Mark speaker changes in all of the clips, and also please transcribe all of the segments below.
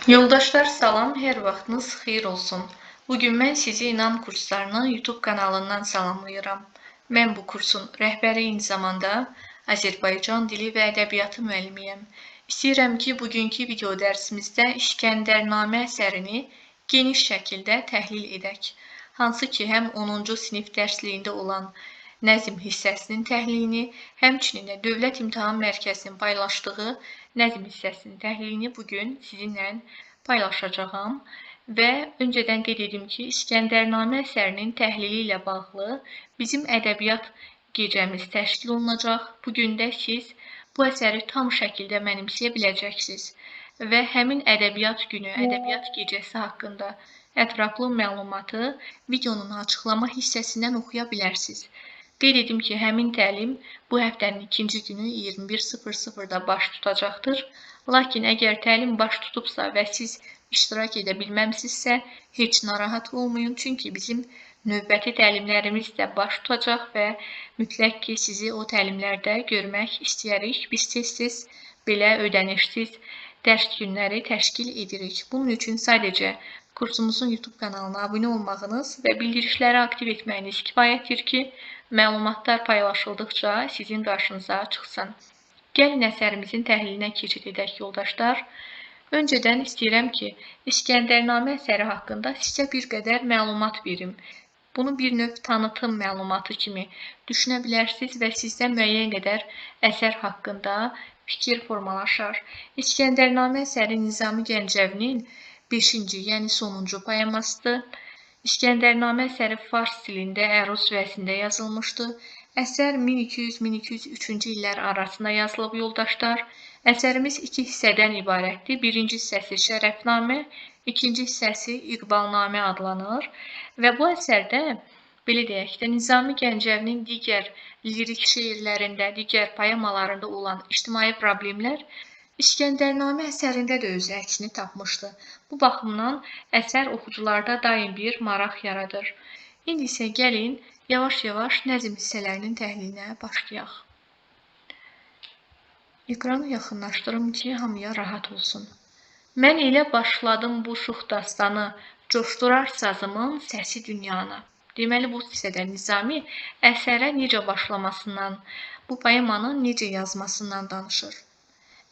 Speaker 1: Yoldaşlar salam, hər vaxtınız xeyir olsun. Bugün mən sizi İnam kurslarının YouTube kanalından salamlayıram. Mən bu kursun rəhbəri, eyni zamanda Azərbaycan dili və ədəbiyyatı müəllimiyəm. İstəyirəm ki, bugünkü video dərsimizdə İskəndərnamə əsərini geniş şəkildə təhlil edək. Hansı ki, həm 10-cu sinif dərsliyində olan nəzm hissəsinin təhlilini, həmçinin də Dövlət İmtahan Mərkəzinin paylaşdığı nəzm hissəsinin təhlilini bugün sizinlə paylaşacağam və öncədən qeyd edim ki, İskəndərnamə əsərinin təhlili ilə bağlı bizim ədəbiyyat gecəmiz təşkil olunacaq. Bugün də siz bu əsəri tam şəkildə mənimsəyə biləcəksiniz və həmin ədəbiyyat günü, ədəbiyyat gecəsi haqqında ətraflı məlumatı videonun açıqlama hissəsindən oxuya bilərsiniz. Qeyd edim ki, həmin təlim bu həftənin ikinci günü 21:00-da baş tutacaqdır. Lakin əgər təlim baş tutubsa və siz iştirak edə bilməmsinizsə, heç narahat olmayın. Çünki bizim növbəti təlimlərimiz də baş tutacaq və mütləq ki, sizi o təlimlərdə görmək istəyərik. Biz tez-tez belə ödənişsiz dərs günləri təşkil edirik. Bunun üçün sadəcə kursumuzun YouTube kanalına abunə olmağınız və bildirişləri aktiv etməyiniz kifayətdir ki, məlumatlar paylaşıldıqca sizin qarşınıza çıxsın. Gəlin əsərimizin təhlilinə keçid edək, yoldaşlar. Öncədən istəyirəm ki, İskəndərnamə əsəri haqqında sizə bir qədər məlumat verim. Bunu bir növ tanıtım məlumatı kimi düşünə bilərsiniz və sizdə müəyyən qədər əsər haqqında fikir formalaşar. İskəndərnamə əsəri Nizami Gəncəvinin 5-ci, yəni sonuncu poemasıdır. İskəndərnamə əsəri fars dilində əruz vəznində yazılmışdır. Əsər 1200-1203-cü illər arasında yazılıb, yoldaşlar. Əsərimiz iki hissədən ibarətdir. Birinci hissəsi Şərəfnamə, ikinci hissəsi İqbalnamə adlanır. Və bu əsərdə, belə deyək də, Nizami Gəncəvinin digər lirik şeirlərində, digər poemalarında olan ictimai problemlər İskəndərnamə əsərində də öz əksini tapmışdı. Bu baxımdan əsər oxucularda daim bir maraq yaradır. İndi isə gəlin yavaş-yavaş nəzm hissələrinin təhlilinə başlayaq. Ekranı yaxınlaşdırım ki, hamıya rahat olsun. Mən elə başladım bu şux dastanı, coşdurar sazımın səsi dünyanı. Deməli, bu hissədə Nizami əsərə necə başlamasından, bu poemanın necə yazmasından danışır.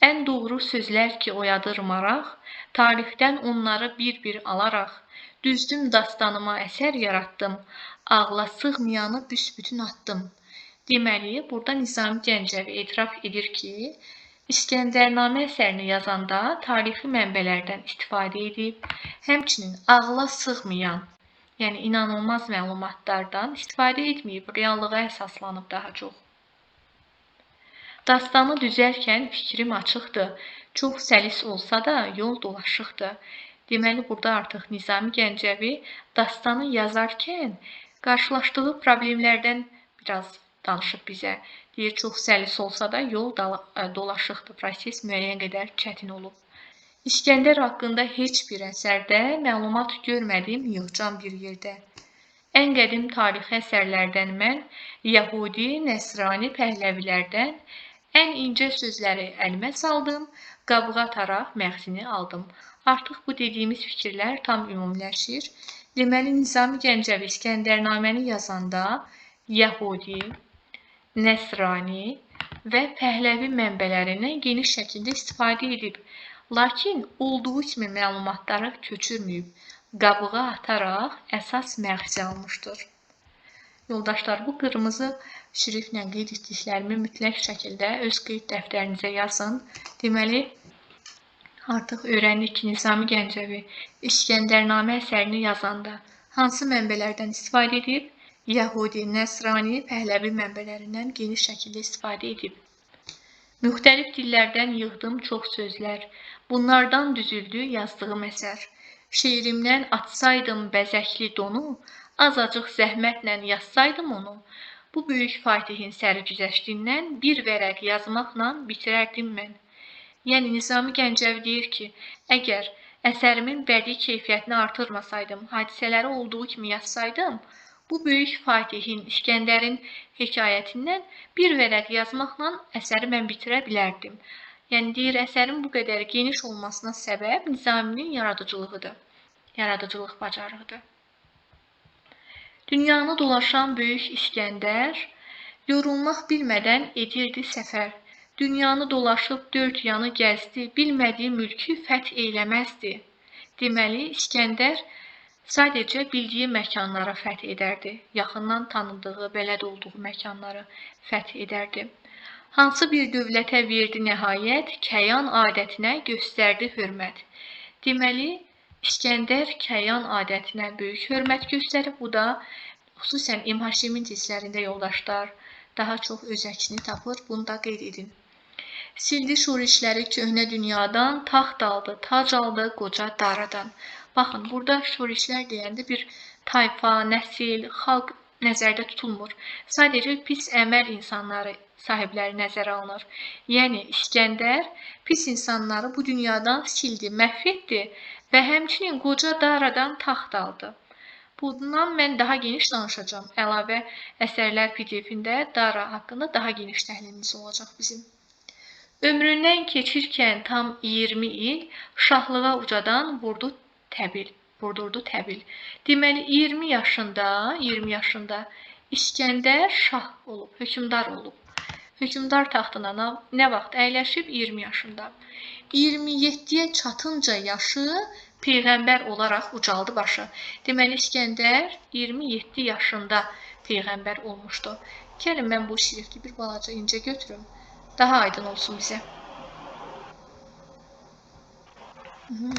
Speaker 1: Ən doğru sözlər ki oyadır maraq, tarixdən onları bir-bir alaraq, düzdüm dastanıma əsər yaratdım, ağla sığmayanı büsbütün atdım. Deməli, burada Nizami Gəncəvi etiraf edir ki, İskəndərnamə əsərini yazanda tarixi mənbələrdən istifadə edib, həmçinin ağla sığmayan, yəni inanılmaz məlumatlardan istifadə etməyib, reallığa əsaslanıb daha çox. Dastanı düzərkən fikrim açıqdır, çox səlis olsa da yol dolaşıqdır. Deməli, burada artıq Nizami Gəncəvi dastanı yazarkən qarşılaşdığı problemlərdən biraz danışıb bizə. Deyir, çox səlis olsa da yol dolaşıqdır, proses müəyyən qədər çətin olub. İskəndər haqqında heç bir əsərdə məlumat görmədim yığcam bir yerdə. Ən qədim tarixi əsərlərdən mən Yəhudi, Nəsrani, Pəhləvilərdən ən incə sözləri əlimə saldım, qabığa ataraq məğzini aldım. Artıq bu dediyimiz fikirlər tam ümumiləşir. Deməli, Nizami Gəncəvi İskəndərnaməni yazanda Yəhudi, Nəsrani və Pəhləvi mənbələrindən geniş şəkildə istifadə edib. Lakin olduğu kimi məlumatları köçürməyib, qabığa ataraq əsas məğzi almışdır. Yoldaşlar, bu qırmızı şriftlə qeyd etdiklərimi mütləq şəkildə öz qeyd dəftərinizə yazın. Deməli, artıq öyrəndik ki, Nizami Gəncəvi İskəndərnamə əsərini yazanda hansı mənbələrdən istifadə edib? Yəhudi, Nəsrani, Pəhləvi mənbələrindən geniş şəkildə istifadə edib. Müxtəlif dillərdən yığdım çox sözlər. Bunlardan düzüldü yazdığım əsər. Şeirimdən atsaydım bəzəkli donu, azacıq zəhmətlə yazsaydım onu, bu böyük fatihin sərgüzəştindən bir vərəq yazmaqla bitirərdim mən. Yəni, Nizami Gəncəvi deyir ki, əgər əsərimin bədii keyfiyyətini artırmasaydım, hadisələri olduğu kimi yazsaydım, bu böyük fatihin, İskəndərin hekayətindən bir vərəq yazmaqla əsəri mən bitirə bilərdim. Yəni deyir, əsərin bu qədər geniş olmasına səbəb Nizaminin yaradıcılığıdır. Yaradıcılıq bacarığıdır. Dünyanı dolaşan Böyük İskəndər yorulmaq bilmədən edirdi səfər. Dünyanı dolaşıb dörd yanı gəzdi, bilmədiyi mülkü fəth eyləməzdi. Deməli, İskəndər sadəcə bildiyi məkanları fəth edərdi. Yaxından tanıdığı, bələd olduğu məkanları fəth edərdi. Hansı bir dövlətə verdi nəhayət, kəyan adətinə göstərdi hörmət. Deməli, İskəndər kəyan adətinə böyük hörmət göstərib. Bu da xüsusən İbn Həşimin testlərində yoldaşlar daha çox öz əksini tapır. Bunu da qeyd edin. Sildi şurişləri köhnə dünyadan, taxt aldı, tac aldı qoca daradan. Baxın, burada şurişlər deyəndə bir tayfa, nəsil, xalq nəzərdə tutulmur. Sadəcə pis əməl insanları, sahibləri nəzərə alınır. Yəni, İskəndər pis insanları bu dünyadan sildi, məhv etdi və həmçinin qoca daradan taxt aldı. Bundan mən daha geniş danışacağım. Əlavə əsərlər PDF-ində Dara haqqında daha geniş təhlilimiz olacaq bizim. Ömründən keçirkən tam 20 il şahlığa ucadan vurdurdu təbil. Deməli 20 yaşında İskəndər şah olub, hökmdar olub. Hökmdar taxtına nə vaxt əyləşib? 20 yaşında. 27-yə çatınca yaşı peyğəmbər olaraq ucaldı başı. Deməli İskəndər 27 yaşında peyğəmbər olmuşdu. Gəlin mən bu şrifti bir balaca incə götürüm. Daha aydın olsun bizə.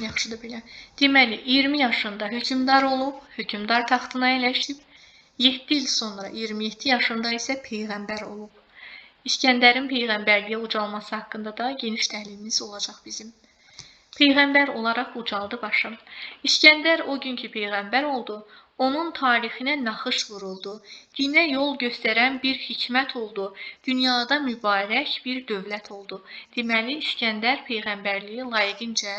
Speaker 1: Yaxşıdır belə. Deməli 20 yaşında hökmdar olub, hökmdar taxtına əyləşib. 7 il sonra 27 yaşında isə peyğəmbər olub. İskəndərin peyğəmbərliyə ucalması haqqında da geniş təhlilimiz olacaq bizim. Peyğəmbər olaraq ucaldı başım. İskəndər o günkü peyğəmbər oldu. Onun tarixinə naxış vuruldu. Dinə yol göstərən bir hikmət oldu. Dünyada mübarək bir dövlət oldu. Deməli, İskəndər peyğəmbərliyi layiqincə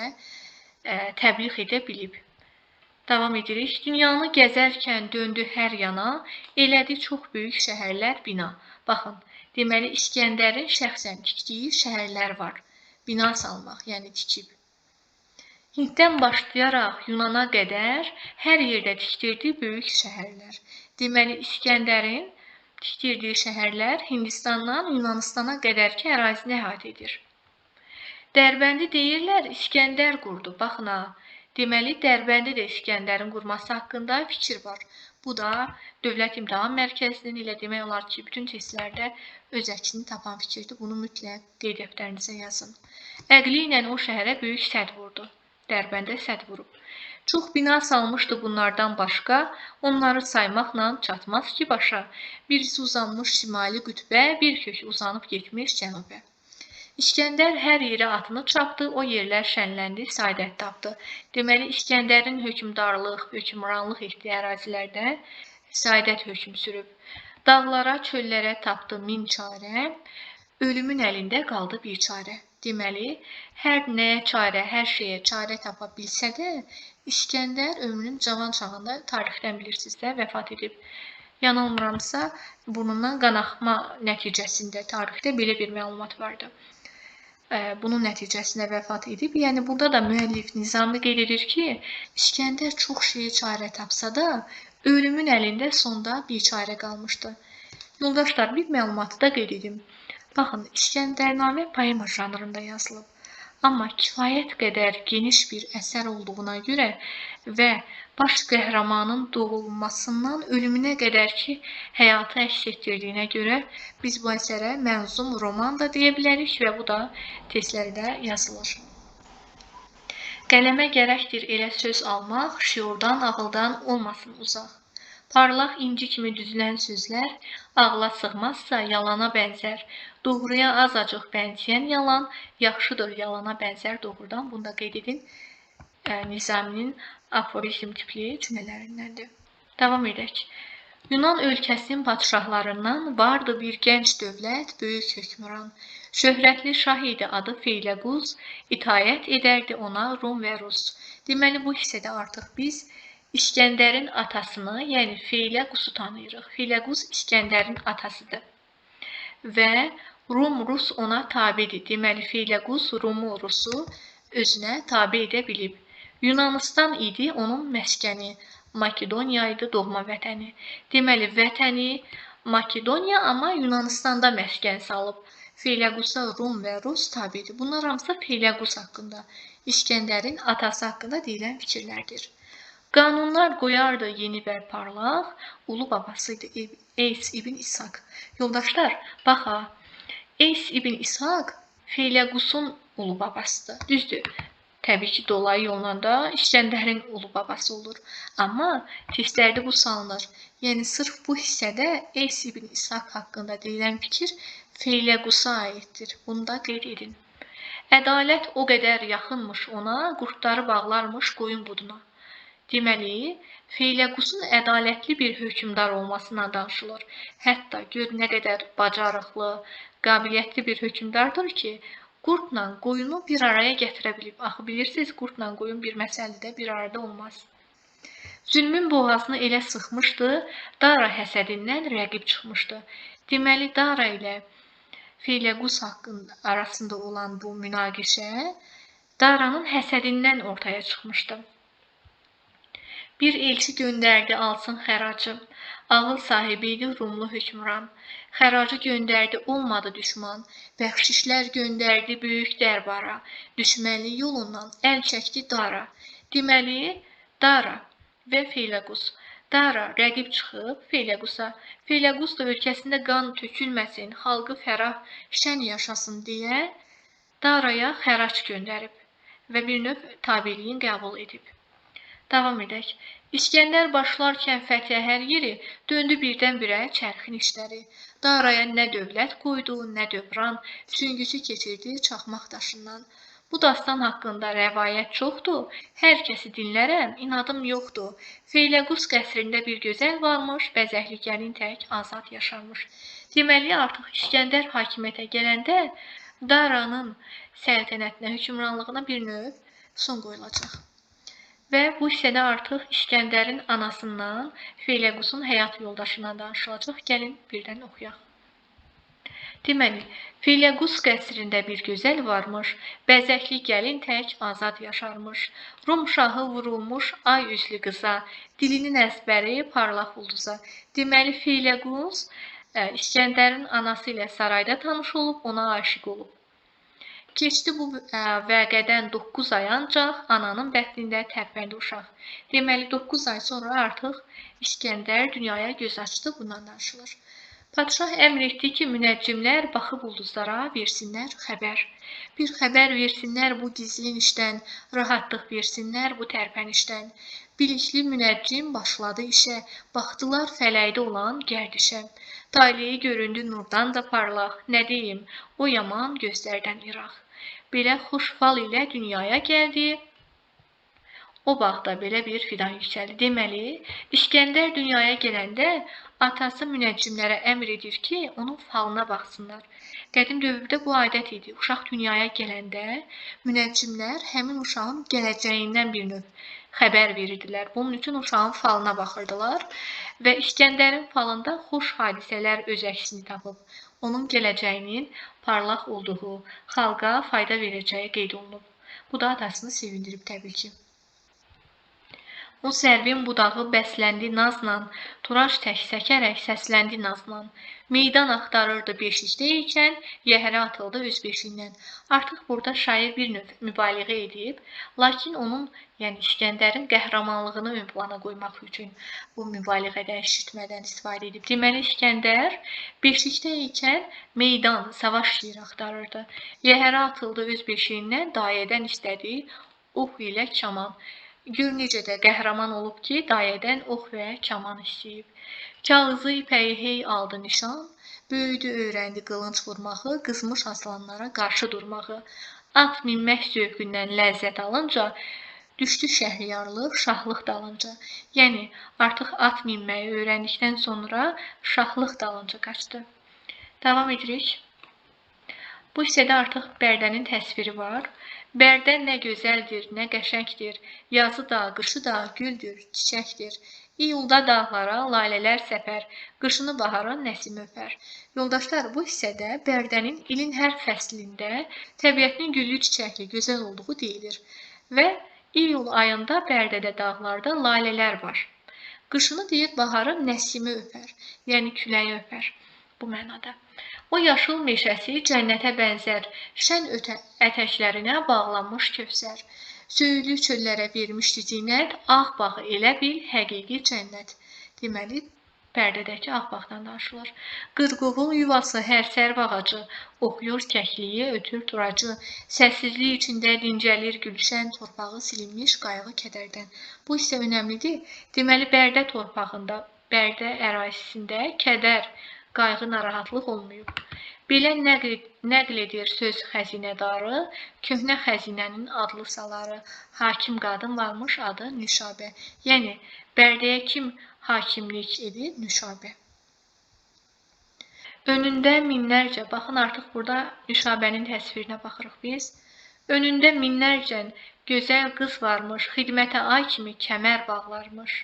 Speaker 1: təbliğ edə bilib. Davam edirik. Dünyanı gəzərkən döndü hər yana, elədi çox böyük şəhərlər bina. Baxın, deməli İskəndərin şəxsən tikdiyi şəhərlər var. Bina salmaq, yəni tikib. Hinddən başlayaraq Yunana qədər hər yerdə tikdirdi böyük şəhərlər. Deməli, İskəndərin tikdirdiyi şəhərlər Hindistandan Yunanistana qədərki ərazini əhatə edir. Dərbəndi deyirlər, İskəndər qurdu. Baxın ha, deməli, Dərbəndi də İskəndərin qurması haqqında fikir var. Bu da Dövlət İmtahan Mərkəzinin ilə demək olar ki, bütün testlərdə öz əksini tapan fikirdir. Bunu mütləq qeyd dəftərinizə yazın. Əqli ilə o şəhərə böyük sədd vurdu. Dərbəndə sədd vurub. Çox bina salmışdı bunlardan başqa, onları saymaqla çatmaz ki başa. Birisi uzanmış şimali qütbə, bir kök uzanıb getmiş cənubə. İskəndər hər yerə atını çapdı, o yerlər şənləndi, saadət tapdı. Deməli, İskəndərin hökmdarlıq, hökmranlıq etdiyi ərazilərdə saadət hökm sürüb. Dağlara, çöllərə tapdı min çarə, ölümün əlində qaldı bir çarə. Deməli, hər nəyə çarə, hər şeyə çarə tapa bilsə də, İskəndər ömrünün cavan çağında tarixdən bilirsiniz də vəfat edib. Yanılmıramsa, burnundan qanaxma nəticəsində tarixdə belə bir məlumat vardı. Bunun nəticəsində vəfat edib. Yəni, burada da müəllif Nizami qeyd edir ki, İskəndər çox şeyə çarə tapsa da, ölümün əlində sonda bir çarə qalmışdı. Yoldaşlar, bir məlumatı da qeyd edim. Baxın, İskəndərnamə poema janrında yazılıb. Amma kifayət qədər geniş bir əsər olduğuna görə və baş qəhrəmanın doğulmasından ölümünə qədər ki, həyatı əks etdirdiyinə görə biz bu əsərə mənzum roman da deyə bilərik və bu da testlərdə yazılır. Qələmə gərəkdir elə söz almaq, şiurdan, ağıldan olmasın uzaq. Parlaq inci kimi düzülən sözlər ağla sığmazsa yalana bənzər. Doğruya azacıq bənzəyən yalan yaxşıdır yalana bənzər doğrudan. Bunu da qeyd edin. Nizaminin aforizm tipli cümlələrindəndir. Davam edək. Yunan ölkəsinin padşahlarından vardı bir gənc dövlət, böyük hökmran. Şöhrətli şah idi adı Feyləquz, itaət edərdi ona Rum və Rus. Deməli, bu hissədə artıq biz İskəndərin atasını, yəni Feyləquzu tanıyırıq. Feyləquz İskəndərin atasıdır. Və Rum, Rus ona tabidir. Deməli, Feyləqus Rumu, Rusu özünə tabe edə bilib. Yunanistan idi onun məskəni. Makedoniya idi doğma vətəni. Deməli, vətəni Makedoniya, amma Yunanistanda məskən salıb. Feyləqusa Rum və Rus tabidir. Bunlar hamısı Feyləqus haqqında, İskəndərin atası haqqında deyilən fikirlərdir. Qanunlar qoyardı yeni və parlaq, ulu babasıydı Eys ibn İshak. Yoldaşlar, baxa, Eys ibn İshak Feyləqusun ulu babasıdır. Düzdür. Təbii ki, dolayı yolla da İskəndərin ulu babası olur. Amma testlərdə bu salınır. Yəni, sırf bu hissədə Eys ibn İshak haqqında deyilən fikir Feyləqusa aiddir. Bunu da qeyd edin. Ədalət o qədər yaxınmış ona, qurdları bağlarmış qoyun buduna. Deməli, Feyləqusun ədalətli bir hökmdar olmasına danışılır. Hətta gör nə qədər bacarıqlı, qabiliyyətli bir hökmdardır ki, qurdla qoyunu bir araya gətirə bilib. Axı bilirsiniz, qurdla qoyun bir məsələdə bir arada olmaz. Zülmün boğazını elə sıxmışdı, Dara həsədindən rəqib çıxmışdı. Deməli, Dara ilə Feyləqus haqqında arasında olan bu münaqişə Daranın həsədindən ortaya çıxmışdı. Bir elçi göndərdi alsın xəracı. Ağıl sahibi idi Rumlu hökmran. Xəracı göndərdi olmadı düşman. Bəxşişlər göndərdi böyük dərbara. Düşmənlik yolundan əl çəkdi Dara. Deməli, Dara və Feyləqus. Dara rəqib çıxıb Feyləqusa. Feyləqus da ölkəsində qan tökülməsin, xalqı fərah, şən yaşasın deyə Daraya xərac göndərib və bir növ tabeiliyin qəbul edib. Davam edək. İskəndər başlarkən fəthə hər yeri, döndü birdən-birə çərxin işləri. Daraya nə dövlət qoydu, nə dövran, süngüsü keçirdi çaxmaq daşından. Bu dastan haqqında rəvayət çoxdur, hər kəsi dinlərəm, inadım yoxdur. Feyləqus qəsrində bir gözəl varmış, bəzəkli gəlin tək azad yaşarmış. Deməli, artıq İskəndər hakimiyyətə gələndə Daranın səltənətinə, hökmranlığına bir növ son qoyulacaq. Və bu hissədə artıq İskəndərin anasından Feyləqusun həyat yoldaşından danışılacaq. Gəlin birdən oxuyaq. Deməli, Feyləqus qəsrində bir gözəl varmış, bəzəkli gəlin tək azad yaşarmış. Rum şahı vurulmuş ay üzlü qıza, dilinin əzbəri parlaq ulduza. Deməli, Feyləqus İskəndərin anası ilə sarayda tanış olub, ona aşiq olub. Keçdi bu vəqədən 9 ay ancaq ananın bətnində tərpəndi uşaq. Deməli, 9 ay sonra artıq İskəndər dünyaya göz açdı, bundan danışılır. Padşah əmr etdi ki, münəccimlər baxıb ulduzlara versinlər xəbər. Bir xəbər versinlər bu gizlin işdən, rahatlıq versinlər bu tərpənişdən. Bilikli münəccim başladı işə, baxdılar fələkdə olan gərdişə. Taleyi göründü nurdan da parlaq, nə deyim, o yaman gözlərdən iraq. Belə xoş fal ilə dünyaya gəldi, o vaxtda belə bir fidan yüksəldi. Deməli, İskəndər dünyaya gələndə atası münəccimlərə əmr edir ki, onun falına baxsınlar. Qədim dövrdə bu adət idi. Uşaq dünyaya gələndə münəccimlər həmin uşağın gələcəyindən bir növ xəbər verirdilər. Bunun üçün uşağın falına baxırdılar və İskəndərin falında xoş hadisələr öz əksini tapıb. Onun gələcəyinin parlaq olduğu, xalqa fayda verəcəyi qeyd olunub. Bu da atasını sevindirib təbii ki. O sərvin budağı bəsləndi nazla, Turac tək səkərək səsləndi nazla. Meydan axtarırdı beşikdə ikən, yəhərə atıldı öz beşiyindən. Artıq burada şair bir növ mübaliğə edib, lakin onun, yəni İskəndərin qəhrəmanlığını ön plana qoymaq üçün bu mübaliğədən, şişirtmədən istifadə edib. Deməli, İskəndər beşikdə ikən meydan, savaş yeri axtarırdı. Yəhərə atıldı öz beşiyindən, dayədən istədi ox ilə kaman. Gör necə də qəhrəman olub ki, dayədən ox və kaman istəyib. Kağızı, ipəyi hey aldı nişan, böyüdü, öyrəndi qılınc vurmağı, qızmış aslanlara qarşı durmağı. At minmək zövqündən ləzzət alınca, düşdü şəhriyarlıq, şahlıq dalınca. Yəni, artıq at minməyi öyrəndikdən sonra şahlıq dalınca qaçdı. Davam edirik. Bu hissədə artıq Bərdənin təsviri var. Bərdə nə gözəldir, nə qəşəngdir, yazı da, qışı da güldür, çiçəkdir. İyulda dağlara lalələr səpər, qışını bahara nəsim öpər. Yoldaşlar, bu hissədə Bərdənin ilin hər fəslində təbiətinin güllü çiçəkli, gözəl olduğu deyilir. Və iyul ayında Bərdədə dağlarda lalələr var. Qışını deyir, baharı nəsimi öpər, yəni küləyi öpər bu mənada. O yaşıl meşəsi cənnətə bənzər, şən ətəklərinə bağlanmış Kövsər. Söyülü çöllərə vermişdi zinət, Ağbağı elə bil həqiqi cənnət. Deməli, Bərdədəki Ağbağdan danışılır. Qırqovul yuvası hər sərv ağacı, oxuyur kəkliyi, ötür turacı. Səssizlik içində dincəlir gülşən, torpağı silinmiş qayğı kədərdən. Bu hissə önəmlidir. Deməli, Bərdə torpağında, Bərdə ərazisində kədər, qayğı, narahatlıq olmayıb. Belə nəql edir söz xəzinədarı, köhnə xəzinənin adlı saları. Hakim qadın varmış, adı Nüşabə. Yəni, Bərdəyə kim hakimlik edir? Nüşabə. Önündə minlərcə, baxın artıq burada Nüşabənin təsvirinə baxırıq biz. Önündə minlərcə gözəl qız varmış, xidmətə ay kimi kəmər bağlarmış.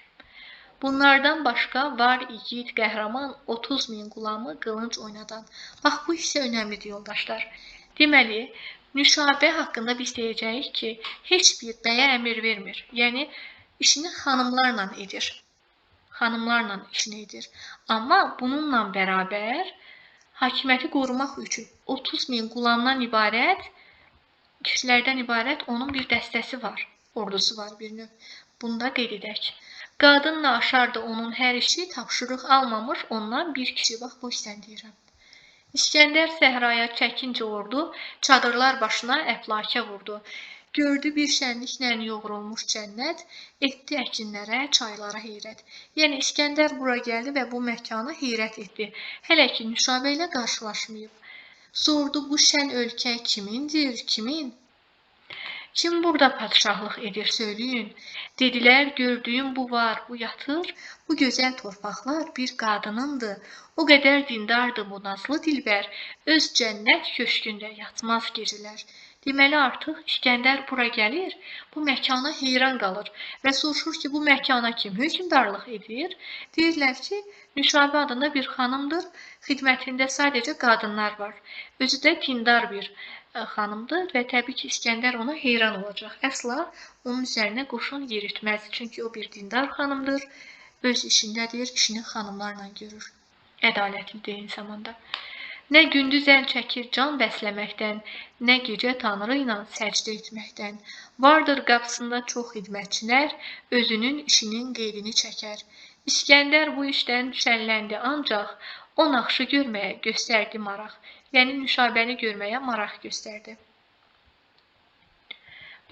Speaker 1: Bunlardan başqa var igid, qəhrəman, 30 min qulamı qılınc oynadan. Bax, bu hissə önəmlidir, yoldaşlar. Deməli, Nüşabə haqqında biz deyəcəyik ki, heç bir bəyə əmir vermir. Yəni, işini xanımlarla edir. Xanımlarla işini edir. Amma bununla bərabər, hakimiyyəti qorumaq üçün 30 min qulamdan ibarət, kişilərdən ibarət onun bir dəstəsi var, ordusu var bir növ. Bunu da qeyd edək. Qadınla aşardı onun hər işi, tapşırıq almamış ondan bir kişi. Bax, bu hissəni deyirəm. İskəndər səhraya çəkincə ordu, çadırlar başına əflakə vurdu. Gördü bir şənliklə yoğrulmuş cənnət, etdi əkinlərə, çaylara heyrət. Yəni, İskəndər bura gəldi və bu məkana heyrət etdi. Hələ ki, Nüşabə ilə qarşılaşmayıb. Sordu, bu şən ölkə kimindir, kimin? Kim burada padşahlıq edir, söyləyin. Dedilər, gördüyüm bu var, bu yatır, bu gözəl torpaqlar bir qadınındır. O qədər dindardır bu nazlı dilbər, öz cənnət köşkündə yatmaz gecələr. Deməli, artıq İskəndər bura gəlir, bu məkana heyran qalır və soruşur ki, bu məkana kim hökmdarlıq edir? Deyirlər ki, Nüşabə adında bir xanımdır, xidmətində sadəcə qadınlar var. Özü də dindar bir xanımdır və təbii ki, İskəndər ona heyran olacaq. Əsla onun üzərinə qoşun yeritməz. Çünki o bir dindar xanımdır, öz işindədir, işini xanımlarla görür. Ədalətlidir eyni zamanda. Nə gündüz əl çəkir can bəsləməkdən, nə gecə Tanrı ilə səcdə etməkdən. Vardır qapısında çox xidmətçilər, özünün işinin qeydini çəkər. İskəndər bu işdən şənləndi ancaq o naxşı görməyə göstərdi maraq. Yəni, Nüşabəni görməyə maraq göstərdi.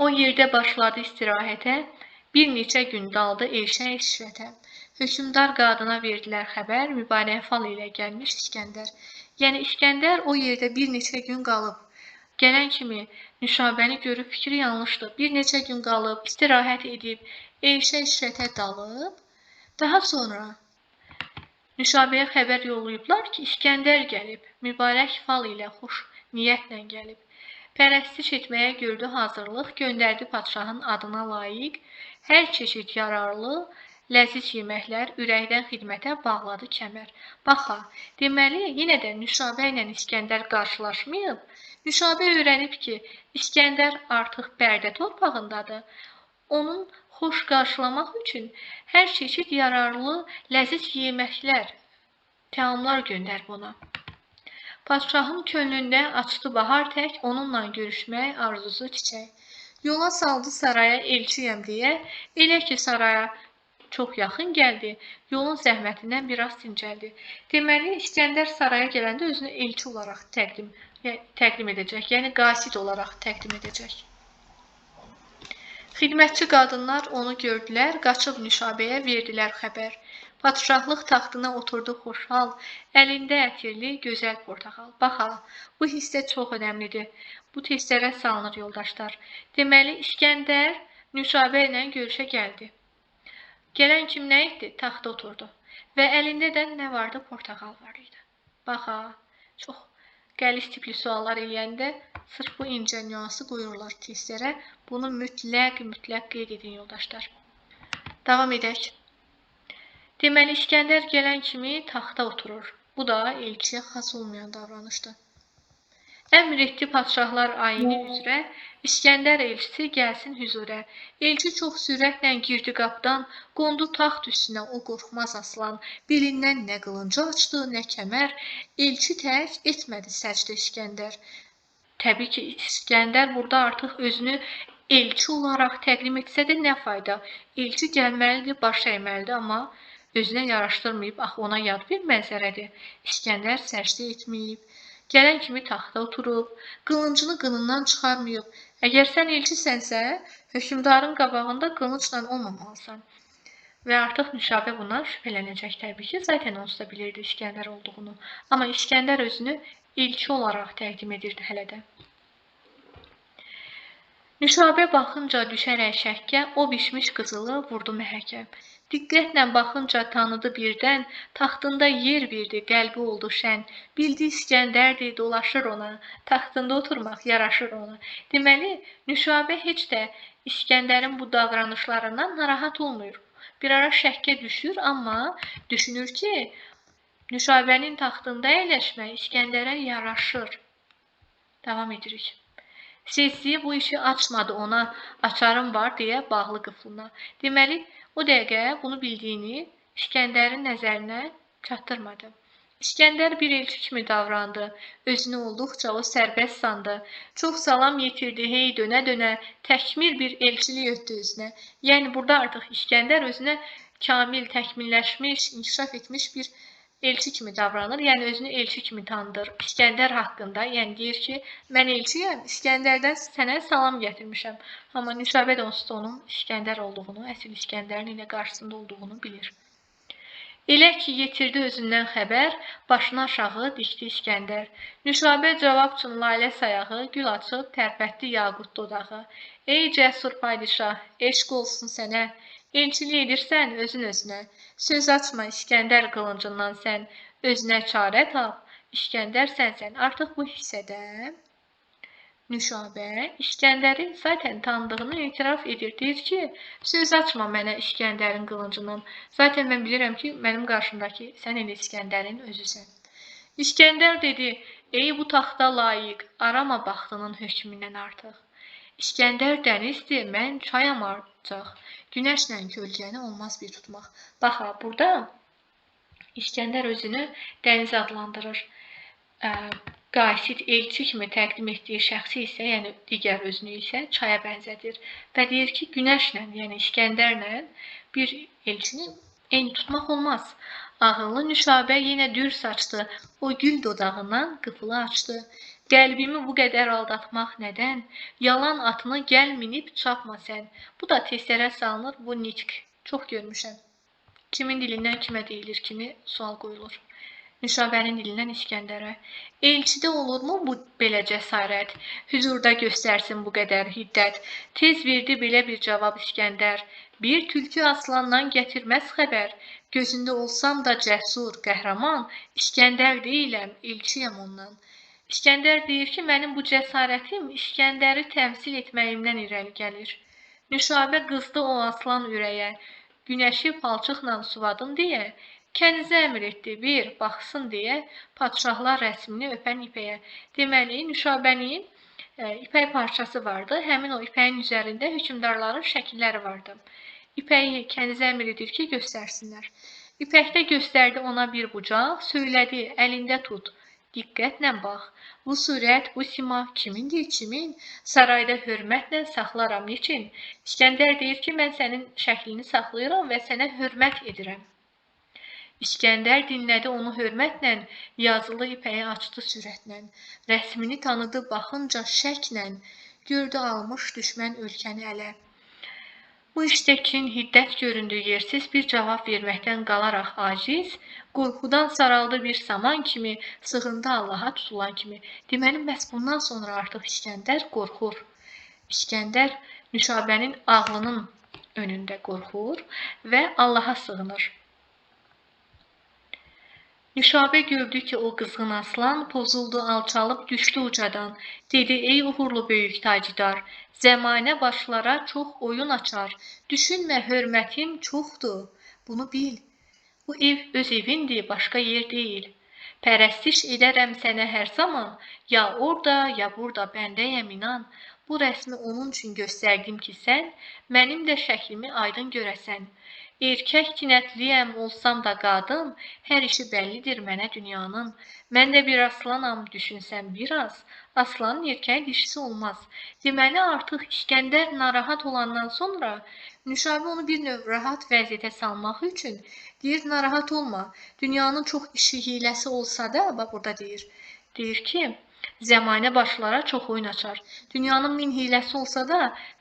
Speaker 1: O yerdə başladı istirahətə, bir neçə gün daldı eşə işvətə. Hökmdar qadına verdilər xəbər, mübarək fal ilə gəlmiş İskəndər. Yəni, İskəndər o yerdə bir neçə gün qalıb. Gələn kimi Nüşabəni görüb fikri yanlışdır. Bir neçə gün qalıb, istirahət edib, eşə işvətə dalıb. Daha sonra Nüşabəyə xəbər yollayıblar ki, İskəndər gəlib, mübarək fal ilə, xoş niyyətlə gəlib. Pərəstiş etməyə gördü hazırlıq, göndərdi padşahın adına layiq, hər çeşid yararlı, ləziz yeməklər, ürəkdən xidmətə bağladı kəmər. Baxa, deməli, yenə də Nüşabə ilə İskəndər qarşılaşmayıb. Nüşabə öyrənib ki, İskəndər artıq Bərdə torpağındadır. Onun xoş qarşılamaq üçün hər çeşid yararlı, ləziz yeməklər, təamlar göndərib ona. Padşahın könlündə açdı bahar tək, onunla görüşmək arzusu çiçək. Yola saldı saraya elçiyəm deyə, elə ki saraya çox yaxın gəldi, yolun zəhmətindən biraz dincəldi. Deməli, İskəndər saraya gələndə özünü elçi olaraq təqdim edəcək, yəni qasid olaraq təqdim edəcək. Xidmətçi qadınlar onu gördülər, qaçıb Nüşabəyə verdilər xəbər. Padşahlıq taxtına oturdu xoşhal, əlində ətirli, gözəl portaxal. Baxa, bu hissə çox önəmlidir. Bu testlərə salınır, yoldaşlar. Deməli, İskəndər Nüşabə ilə görüşə gəldi. Gələn kim nə etdi? Taxta oturdu. Və əlində də nə vardı? Portaxal var idi. Baxa, çox qəliz tipli suallar eləyəndə sırf bu incə nüansı qoyurlar testlərə. Bunu mütləq qeyd edin, yoldaşlar. Davam edək. Deməli, İskəndər gələn kimi taxta oturur. Bu da elçiyə xas olmayan davranışdır. Əmr etdi padşahlar ayini üzrə, İskəndər elçisi gəlsin hüzurə. Elçi çox sürətlə girdi qapıdan, qondu taxt üstünə o qorxmaz aslan. Belindən nə qılıncı açdı, nə kəmər, elçi tərk etmədi səcdə İskəndər. Təbii ki, İskəndər burada artıq özünü elçi olaraq təqdim etsə də nə fayda? Elçi gəlməlidir, baş əyməlidir, amma özünə yaraşdırmayıb, axı ona yad bir mənzərədir. İskəndər səcdə etməyib. Gələn kimi taxta oturub, qılıncını qınından çıxarmayıb. Əgər sən elçisənsə, hökmdarın qabağında qılıncla olmamalısan. Və artıq Nüşabə bundan şübhələnəcək təbii ki, zaten onsuz da bilirdi İskəndər olduğunu. Amma İskəndər özünü elçi olaraq təqdim edirdi hələ də. Nüşabə baxınca düşərək şəkkə, o bişmiş qızılı vurdu məhəkə. Diqqətlə baxınca tanıdı birdən, taxtında yer verdi, qəlbi oldu şən. Bildi İskəndərdir, dolaşır ona, taxtında oturmaq yaraşır ona. Deməli, Nüşabə heç də İskəndərin bu davranışlarından narahat olmur. Bir ara şəkkə düşür, amma düşünür ki, Nüşabənin taxtında əyləşmək İskəndərə yaraşır. Davam edirik. Sezdiyi bu işi açmadı ona, açarım var deyə bağlı qıflına. Deməli, o dəqiqə bunu bildiyini İskəndərin nəzərinə çatdırmadı. İskəndər bir elçi kimi davrandı. Özünü olduqca o sərbəst sandı. Çox salam yetirdi, hey dönə-dönə, təkmil bir elçilik ötdü özünə. Yəni, burada artıq İskəndər özünə kamil, təkmilləşmiş, inkişaf etmiş bir elçi kimi davranır, yəni özünü elçi kimi tanıdır. İskəndər haqqında, yəni deyir ki, mən elçiyəm, İskəndərdən sənə salam gətirmişəm. Amma Nüşabə də onsuz da onun İskəndər olduğunu, əsl İskəndərin ilə qarşısında olduğunu bilir. Elə ki, yetirdi özündən xəbər, başını aşağı dikdi İskəndər. Nüşabə cavab üçün lalə sayağı, gül açıb tərpətdi yaqut dodağı. Ey cəsur padişah, eşq olsun sənə, elçilik edirsən özün özünə. Söz açma İskəndər qılıncından sən, özünə çarə tap, İskəndər sənsən. Artıq bu hissədə Nüşabə İskəndəri zaten tanıdığını etiraf edir. Deyir ki, söz açma mənə İskəndərin qılıncından. Zaten mən bilirəm ki, mənim qarşımdakı sən elə İskəndərin özüsən. İskəndər dedi, ey bu taxta layiq, arama baxtının hökmündən artıq. İskəndər dənizdir, mən çayam artıq. Günəşlə kölgəni olmaz bir tutmaq. Baxa, burada İskəndər özünü dəniz adlandırır. Qasid elçi kimi təqdim etdiyi şəxsi isə, yəni digər özünü isə çaya bənzədir. Və deyir ki, günəşlə, yəni İskəndərlə bir elçini eyni tutmaq olmaz. Ağıllı Nüşabə yenə dür saçdı, o gül dodağından qıfılı açdı. Qəlbimi bu qədər aldatmaq nədən? Yalan atını gəl minib çapma sən. Bu da testlərə salınır, bu nitq. Çox görmüşəm. Kimin dilindən kimə deyilir kimi sual qoyulur. Nüşabənin dilindən İskəndərə. Elçidə olurmu bu belə cəsarət? Hüzurda göstərsin bu qədər hiddət. Tez verdi belə bir cavab İskəndər. Bir tülkü aslandan gətirməz xəbər. Gözündə olsam da cəsur, qəhrəman, İskəndər deyiləm, elçiyəm ondan. İskəndər deyir ki, mənim bu cəsarətim İskəndəri təmsil etməyimdən irəli gəlir. Nüşabə qızdı o aslan ürəyə. Günəşi palçıqla suvadın deyə, kənizə əmr etdi, bir, baxsın deyə, padşahlar rəsmini öpən ipəyə. Deməli, Nüşabənin ipək parçası vardı, həmin o ipəyin üzərində hökmdarların şəkilləri vardı. İpəyi kənizə əmr edir ki, göstərsinlər. İpəkdə göstərdi ona bir bucaq, söylədi, əlində tut, diqqətlə bax. Bu surət, bu sima kimindir, kimin? Sarayda hörmətlə saxlaram, niçin? İskəndər deyir ki, mən sənin şəklini saxlayıram və sənə hörmət edirəm. İskəndər dinlədi onu hörmətlə, yazılı ipəyi açdı sürətlə. Rəsmini tanıdı baxınca şəklə, gördü almış düşmən ölkəni ələ. Bu işdə kin, hiddət göründü yersiz, bir cavab verməkdən qalaraq aciz, qorxudan saraldı bir saman kimi, sığındı Allaha tutulan kimi. Deməli, məhz bundan sonra artıq İskəndər qorxur. İskəndər Nüşabənin ağlının önündə qorxur və Allaha sığınır. Nüşabə gördü ki, o qızğın aslan pozuldu, alçalıb düşdü ucadan. Dedi, ey uğurlu böyük tacidar, zəmanə başlara çox oyun açar. Düşünmə, hörmətim çoxdur, bunu bil. Bu ev öz evindir, başqa yer deyil. Pərəstiş edərəm sənə hər zaman, ya orada, ya burada, bəndəyəm inan. Bu rəsmi onun üçün göstərdim ki, sən mənim də şəklimi aydın görəsən. Erkək tinətliyəm, olsam da qadın, hər işi bəllidir mənə dünyanın. Mən də bir aslanam, düşünsəm biraz, aslanın erkək dişisi olmaz. Deməli, artıq İskəndər narahat olandan sonra Nüşabə onu bir növ rahat vəziyyətə salmaq üçün deyir, narahat olma. Dünyanın çox işi, hiləsi olsa da, bax burada deyir ki, zəmanə başlara çox oyun açar. Dünyanın min hiləsi olsa da,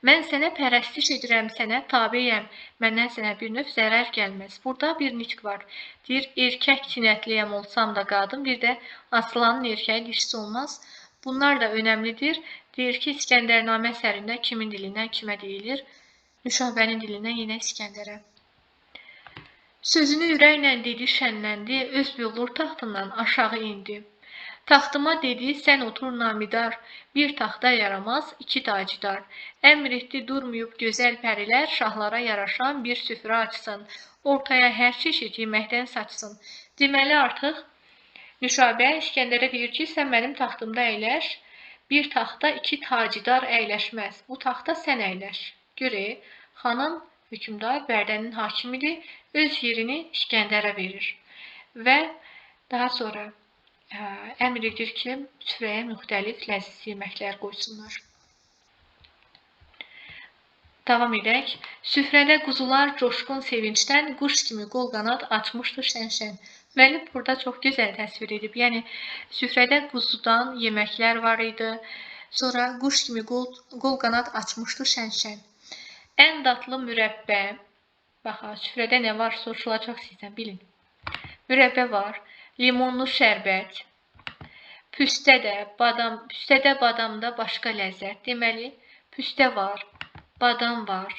Speaker 1: mən sənə pərəstiş edirəm, sənə tabeyəm. Məndən sənə bir növ zərər gəlməz. Burada bir nitq var. Deyir, erkək tinətliyəm olsam da qadın, bir də aslanın erkəyi dişisi olmaz. Bunlar da önəmlidir. Deyir ki, İskəndərnamə əsərində kimin dilindən kimə deyilir? Nüşabənin dilindən yenə İskəndərə. Sözünü ürəklə dedi, şənləndi, öz billur taxtından aşağı indi. Taxtıma dedi, sən otur namidar, bir taxta yaramaz, iki tacidar. Əmr etdi, durmayıb gözəl pərilər, şahlara yaraşan bir süfrə açsın, ortaya hər çeşid yeməkdən saçsın. Deməli, artıq Nüşabə İskəndərə deyir ki, sən mənim taxtımda əyləş, bir taxta iki tacidar əyləşməz, bu taxta sən əyləş. Görə, xanım hökmdar Bərdənin hakimidir, öz yerini İskəndərə verir və daha sonra əmr edir ki, süfrəyə müxtəlif ləziz yeməklər qoysunlar. Davam edək. Süfrədə quzular coşqun sevincdən quş kimi qol qanad açmışdı şən-şən. Müəllif burada çox gözəl təsvir edib. Yəni, süfrədə quzudan yeməklər var idi. Sonra quş kimi qol qanad açmışdı şən-şən. Ən dadlı mürəbbə, baxa, süfrədə nə var soruşulacaq sizdən, bilin. Mürəbbə var, limonlu şərbət, püstədə, badamda başqa ləzzət. Deməli, püstə var, badam var,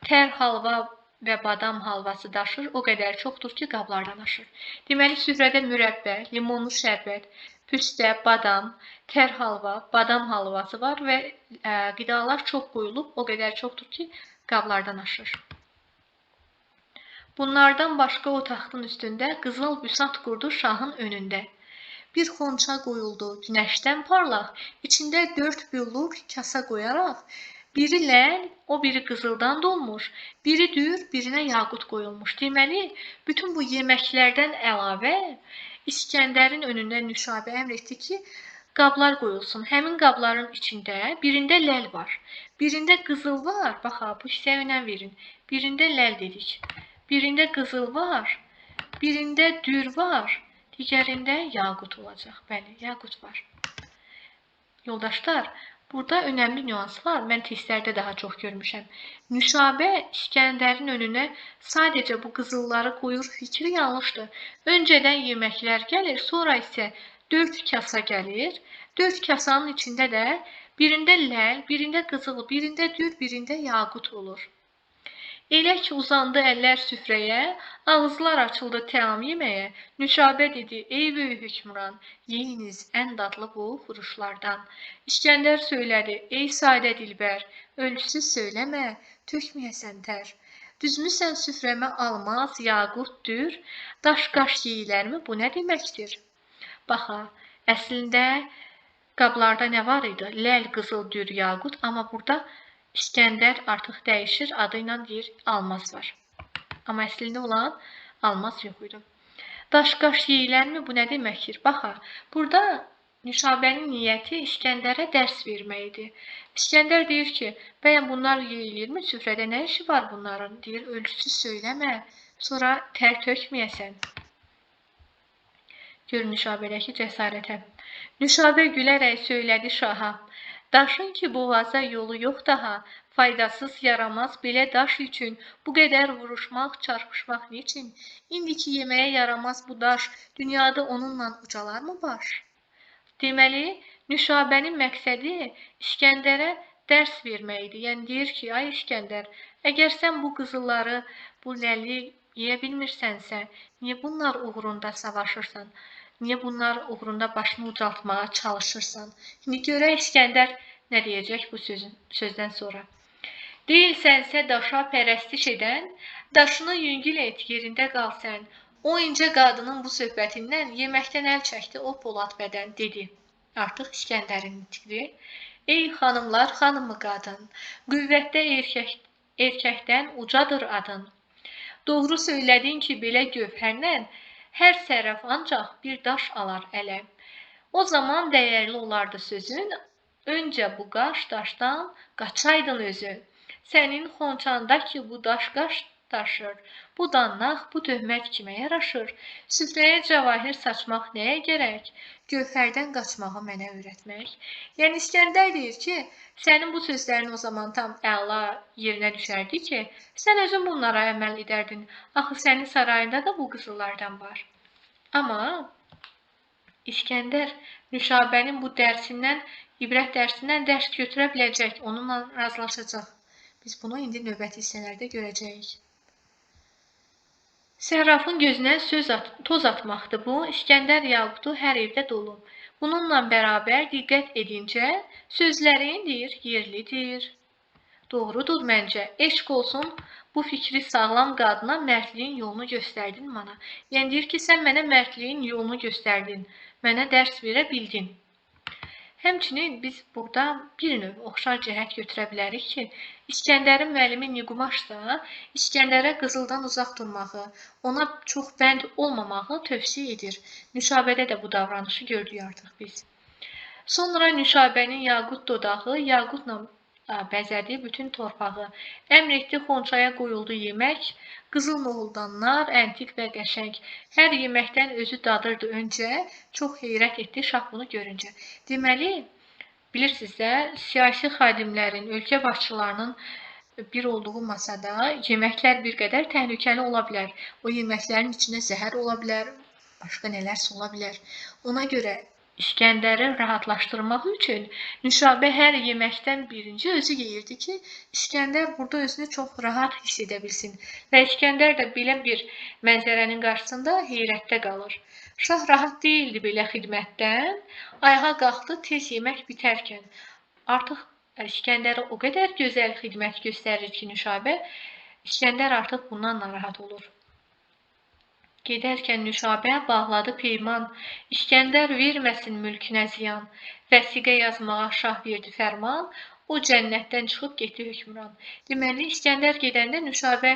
Speaker 1: tər halva və badam halvası daşır, o qədər çoxdur ki, qablardan aşır. Deməli, süfrədə mürəbbə, limonlu şərbət, püstə, badam, tər halva, badam halvası var və qidalar çox qoyulub, o qədər çoxdur ki, qablardan aşır. Bunlardan başqa o taxtın üstündə qızıl büsat qurdu şahın önündə. Bir xonça qoyuldu günəşdən parlaq, içində 4 billur kasa qoyaraq, biri ləl, o biri qızıldan dolmuş, biri dür, birinə yaqut qoyulmuş. Deməli, bütün bu yeməklərdən əlavə İskəndərin önündə Nüşabə əmr etdi ki, qablar qoyulsun. Həmin qabların içində birində ləl var, birində qızıl var. Baxa, bu hissəyə önəm verin. Birində ləl dedik, birində qızıl var, birində dür var, digərində yaqut olacaq. Bəli, yaqut var. Yoldaşlar, burada önəmli nüans var. Mən testlərdə daha çox görmüşəm. Nüşabə İskəndərin önünə sadəcə bu qızılları qoyur, fikri yanlışdır. Öncədən yeməklər gəlir, sonra isə 4 kasa gəlir. 4 kasanın içində də birində ləl, birində qızıl, birində dür, birində yaqut olur. Elə ki, uzandı əllər süfrəyə, ağızlar açıldı təam yeməyə. Nüşabə dedi, ey böyük hökmran, yeyiniz ən dadlı bu xuruşlardan. İskəndər söylədi, ey sadə dilbər, ölçüsüz söyləmə, tökməyəsən tər. Düzmüsən süfrəmə almaz, yaqut, dür, daş-qaş yeyilərmi, bu nə deməkdir? Baxa, əslində qablarda nə var idi? Ləl, qızıl, dür, yaqut, amma burada İskəndər artıq dəyişir, adı ilə deyir, almaz var. Amma əslində olan almaz yox idi. Daş-qaş yeyilərmi, bu nə deməkdir? Baxa, burada Nüşabənin niyyəti İskəndərə dərs verməkdir. İskəndər deyir ki, bəyən bunlar yeyilirmi? Süfrədə nə işi var bunların? Deyir, ölçüsüz söyləmə, sonra tər tökməyəsən. Gör Nüşabədəki cəsarətə. Nüşabə gülərək söylədi şaha, daşın ki, boğaza yolu yox daha, faydasız yaramaz belə daş üçün bu qədər vuruşmaq, çarpışmaq niçin? İndiki yeməyə yaramaz bu daş, dünyada onunla ucalarmı baş? Deməli, Nüşabənin məqsədi İskəndərə dərs verməkdir. Yəni, deyir ki, ay İskəndər, əgər sən bu qızılları, bu ləli yeyə bilmirsənsə, niyə bunlar uğrunda savaşırsan? Niyə bunlar uğrunda başını ucaltmağa çalışırsan? İndi görək İskəndər nə deyəcək bu sözdən sonra. Deyilsənsə daşa pərəstiş edən, daşını yüngül et, yerində qal sən. O incə qadının bu söhbətindən yeməkdən əl çəkdi o polad bədən, dedi. Artıq İskəndərin nitqi. Ey xanımlar, xanımı qadın, qüvvətdə erkəkdən ucadır adın. Doğru söylədin ki, belə gövhərlə hər sərraf ancaq bir daş alar ələ. O zaman dəyərli olardı sözün, öncə bu qaş daşdan qaçaydın özün. Sənin xonçandakı bu daş qaş daşır, bu dannaq, bu töhmət kimə yaraşır? Süfrəyə cəvahir saçmaq nəyə gərək? Gövhərdən qaçmağı mənə öyrətmək. Yəni İskəndər deyir ki, sənin bu sözlərin o zaman tam əla yerinə düşərdi ki, sən özün bunlara əməl edərdin. Axı sənin sarayında da bu qızıllardan var. Amma İskəndər Nüşabənin bu dərsindən, ibrət dərsindən dərs götürə biləcək, onunla razılaşacaq. Biz bunu indi növbəti hissələrdə görəcəyik. Sərrafın gözünə toz atmaqdır bu. İskəndər yaqutu hər evdə dolu. Bununla bərabər diqqət edincə sözlərin deyir, yerlidir. Doğrudur məncə. Eşq olsun bu fikri sağlam qadına mərdliyin yolunu göstərdin mənə. Yəni deyir ki, sən mənə mərdliyin yolunu göstərdin. Mənə dərs verə bildin. Həmçinin biz burada bir növ oxşar cəhət götürə bilərik ki, İskəndərin müəllimi Niqumaş da İskəndərə qızıldan uzaq durmağı, ona çox bənd olmamağı tövsiyə edir. Nüşabədə də bu davranışı gördük artıq biz. Sonra Nüşabənin yaqut dodağı, yaqutla bəzədi bütün torpağı. Əmr etdi xonçaya qoyuldu yemək, qızıl noğuldanlar, əntiq və qəşəng. Hər yeməkdən özü dadırdı öncə, çox heyrət etdi şah bunu görüncə. Deməli, bilirsiniz də, siyasi xadimlərin, ölkə başçılarının bir olduğu masada yeməklər bir qədər təhlükəli ola bilər. O yeməklərin içində zəhər ola bilər, başqa nələrsə ola bilər. Ona görə İskəndəri rahatlaşdırmaq üçün Nüşabə hər yeməkdən birinci özü yeyirdi ki, İskəndər burada özünü çox rahat hiss edə bilsin. Və İskəndər də belə bir mənzərənin qarşısında heyrətdə qalır. Şah rahat deyildi belə xidmətdən. Ayağa qalxdı tez yemək bitərkən. Artıq İskəndərə o qədər gözəl xidmət göstərir ki, Nüşabə, İskəndər artıq bundan narahat olur. Gedərkən Nüşabə bağladı peyman, İskəndər verməsin mülkünə ziyan. Vəsiqə yazmağa şah verdi fərman, o cənnətdən çıxıb getdi hökmran. Deməli, İskəndər gedəndə Nüşabə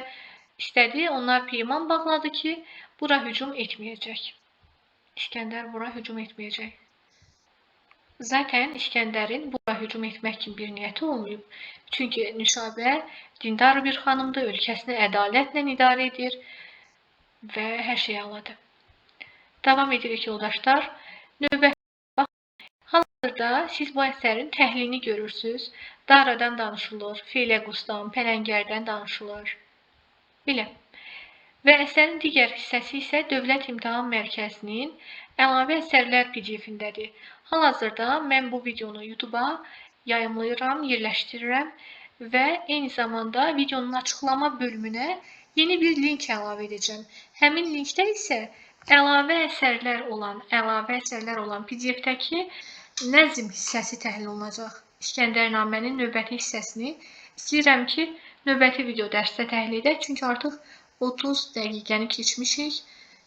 Speaker 1: istədi, onlar peyman bağladı ki, bura hücum etməyəcək. İskəndər bura hücum etməyəcək. Zaten İskəndərin bura hücum etmək kimi bir niyyəti olmayıb. Çünki Nüşabə dindar bir xanımdır, ölkəsini ədalətlə idarə edir və hər şey aladır. Davam edirik yoldaşlar. Növbəti hal-hazırda siz bu əsərin təhlilini görürsünüz. Daradan danışılır, Feyləqusdan, Pələngərdən danışılır. Belə. Və əsərin digər hissəsi isə Dövlət İmtahan Mərkəzinin əlavə əsərlər PDF-indədir. Hal-hazırda mən bu videonu YouTube-a yayımlayıram, yerləşdirirəm və eyni zamanda videonun açıqlama bölümünə yeni bir link əlavə edəcəm. Həmin linkdə isə əlavə əsərlər olan PDF-dəki nəzm hissəsi təhlil olunacaq. İskəndərnamənin növbəti hissəsini istəyirəm ki, növbəti video dərsdə təhlil edək. Çünki artıq 30 dəqiqəni keçmişik.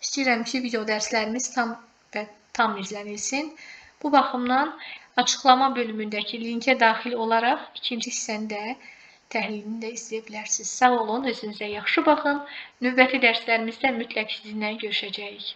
Speaker 1: İstəyirəm ki, video dərslərimiz tam izlənilsin. Bu baxımdan açıqlama bölümündəki linkə daxil olaraq ikinci hissəni də təhlilini də izləyə bilərsiniz. Sağ olun, özünüzə yaxşı baxın. Növbəti dərslərimizdə mütləq sizinlə görüşəcəyik.